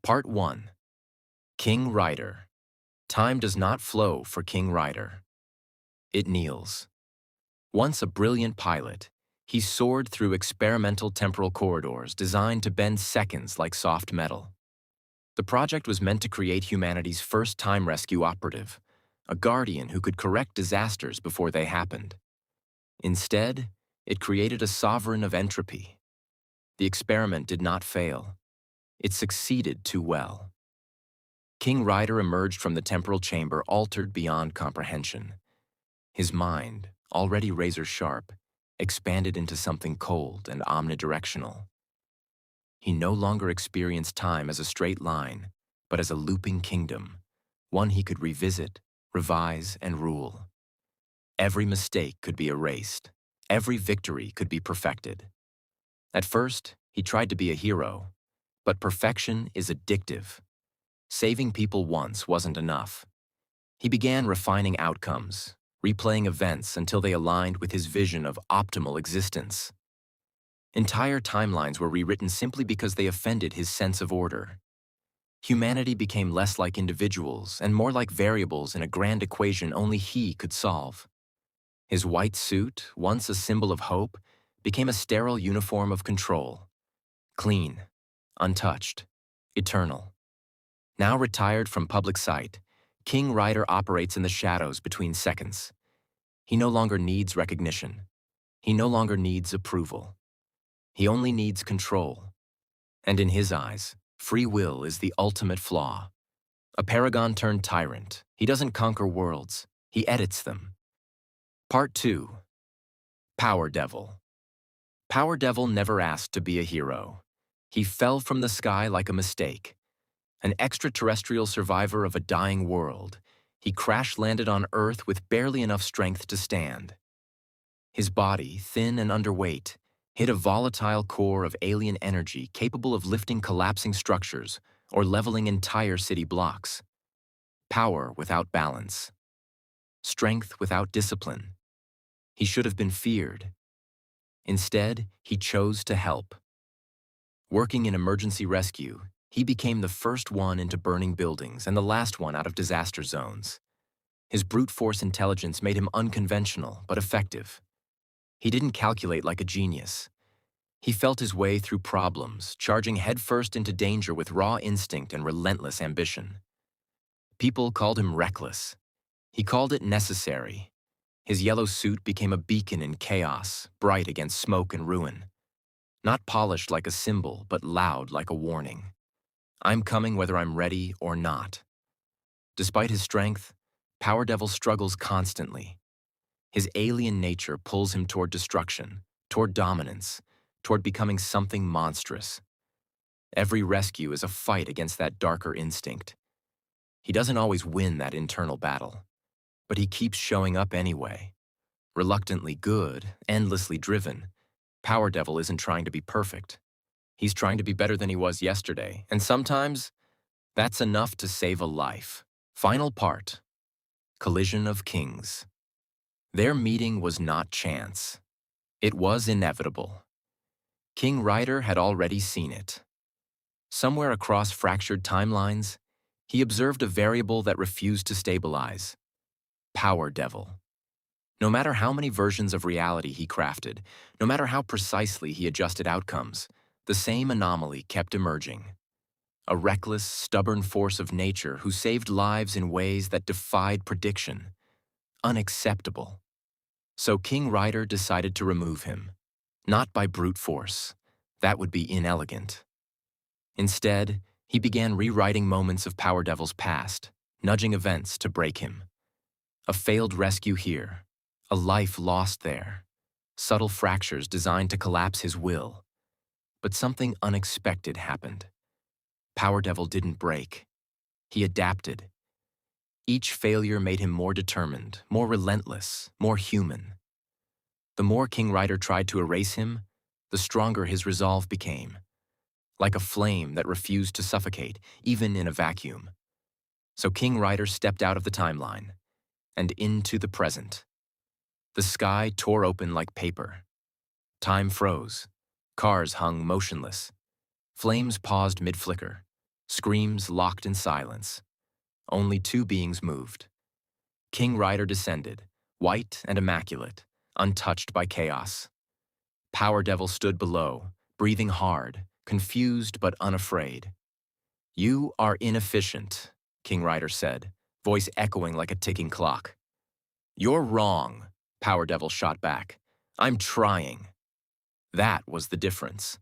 Part 1. King Rider. Time does not flow for King Rider. It kneels. Once a brilliant pilot, he soared through experimental temporal corridors designed to bend seconds like soft metal. The project was meant to create humanity's first time rescue operative, a guardian who could correct disasters before they happened. Instead, it created a sovereign of entropy. The experiment did not fail. It succeeded too well. King Rider emerged from the temporal chamber altered beyond comprehension. His mind, already razor-sharp, expanded into something cold and omnidirectional. He no longer experienced time as a straight line, but as a looping kingdom, one he could revisit, revise, and rule. Every mistake could be erased. Every victory could be perfected. At first, he tried to be a hero, but perfection is addictive. Saving people once wasn't enough. He began refining outcomes, replaying events until they aligned with his vision of optimal existence. Entire timelines were rewritten simply because they offended his sense of order. Humanity became less like individuals and more like variables in a grand equation only he could solve. His white suit, once a symbol of hope, became a sterile uniform of control. Clean, untouched, eternal. Now retired from public sight, King Rider operates in the shadows between seconds. He no longer needs recognition. He no longer needs approval. He only needs control. And in his eyes, free will is the ultimate flaw. A paragon turned tyrant. He doesn't conquer worlds. He edits them. Part 2. Power Devil. Power Devil never asked to be a hero. He fell from the sky like a mistake. An extraterrestrial survivor of a dying world, he crash-landed on Earth with barely enough strength to stand. His body, thin and underweight, hid a volatile core of alien energy capable of lifting collapsing structures or leveling entire city blocks. Power without balance. Strength without discipline. He should have been feared. Instead, he chose to help. Working in emergency rescue, he became the first one into burning buildings and the last one out of disaster zones. His brute force intelligence made him unconventional but effective. He didn't calculate like a genius. He felt his way through problems, charging headfirst into danger with raw instinct and relentless ambition. People called him reckless. He called it necessary. His yellow suit became a beacon in chaos, bright against smoke and ruin. Not polished like a symbol, but loud like a warning. I'm coming whether I'm ready or not. Despite his strength, Power Devil struggles constantly. His alien nature pulls him toward destruction, toward dominance, toward becoming something monstrous. Every rescue is a fight against that darker instinct. He doesn't always win that internal battle, but he keeps showing up anyway. Reluctantly good, endlessly driven, Power Devil isn't trying to be perfect. He's trying to be better than he was yesterday, and sometimes that's enough to save a life. Final part. Collision of Kings. Their meeting was not chance. It was inevitable. King Rider had already seen it. Somewhere across fractured timelines, he observed a variable that refused to stabilize. Power Devil. No matter how many versions of reality he crafted, no matter how precisely he adjusted outcomes, the same anomaly kept emerging. A reckless, stubborn force of nature who saved lives in ways that defied prediction. Unacceptable. So King Rider decided to remove him. Not by brute force. That would be inelegant. Instead, he began rewriting moments of Power Devil's past, nudging events to break him. A failed rescue here. A life lost there. Subtle fractures designed to collapse his will. But something unexpected happened. Power Devil didn't break. He adapted. Each failure made him more determined, more relentless, more human. The more King Rider tried to erase him, the stronger his resolve became. Like a flame that refused to suffocate, even in a vacuum. So King Rider stepped out of the timeline and into the present. The sky tore open like paper. Time froze. Cars hung motionless. Flames paused mid-flicker. Screams locked in silence. Only two beings moved. King Rider descended, white and immaculate, untouched by chaos. Power Devil stood below, breathing hard, confused but unafraid. "You are inefficient," King Rider said, voice echoing like a ticking clock. "You're wrong," Power Devil shot back. "I'm trying." That was the difference.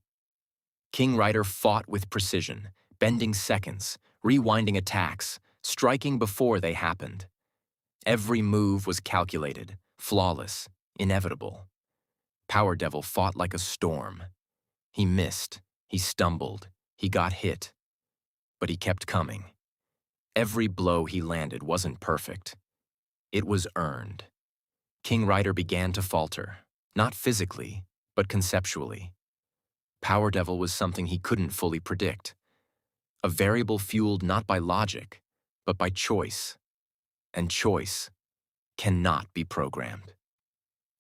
King Rider fought with precision, bending seconds, rewinding attacks, striking before they happened. Every move was calculated, flawless, inevitable. Power Devil fought like a storm. He missed, he stumbled, he got hit. But he kept coming. Every blow he landed wasn't perfect. It was earned. King Rider began to falter, not physically, but conceptually. Power Devil was something he couldn't fully predict. A variable fueled not by logic, but by choice. And choice cannot be programmed.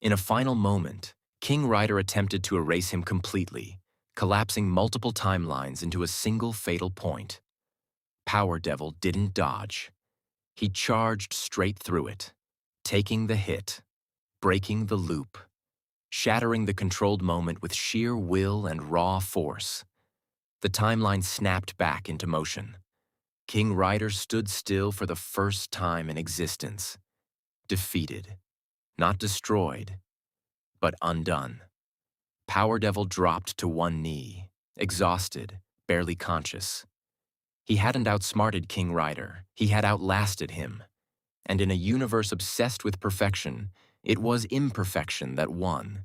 In a final moment, King Rider attempted to erase him completely, collapsing multiple timelines into a single fatal point. Power Devil didn't dodge. He charged straight through it, taking the hit, breaking the loop, shattering the controlled moment with sheer will and raw force. The timeline snapped back into motion. King Rider stood still for the first time in existence, defeated, not destroyed, but undone. Power Devil dropped to one knee, exhausted, barely conscious. He hadn't outsmarted King Rider, he had outlasted him. And in a universe obsessed with perfection, it was imperfection that won.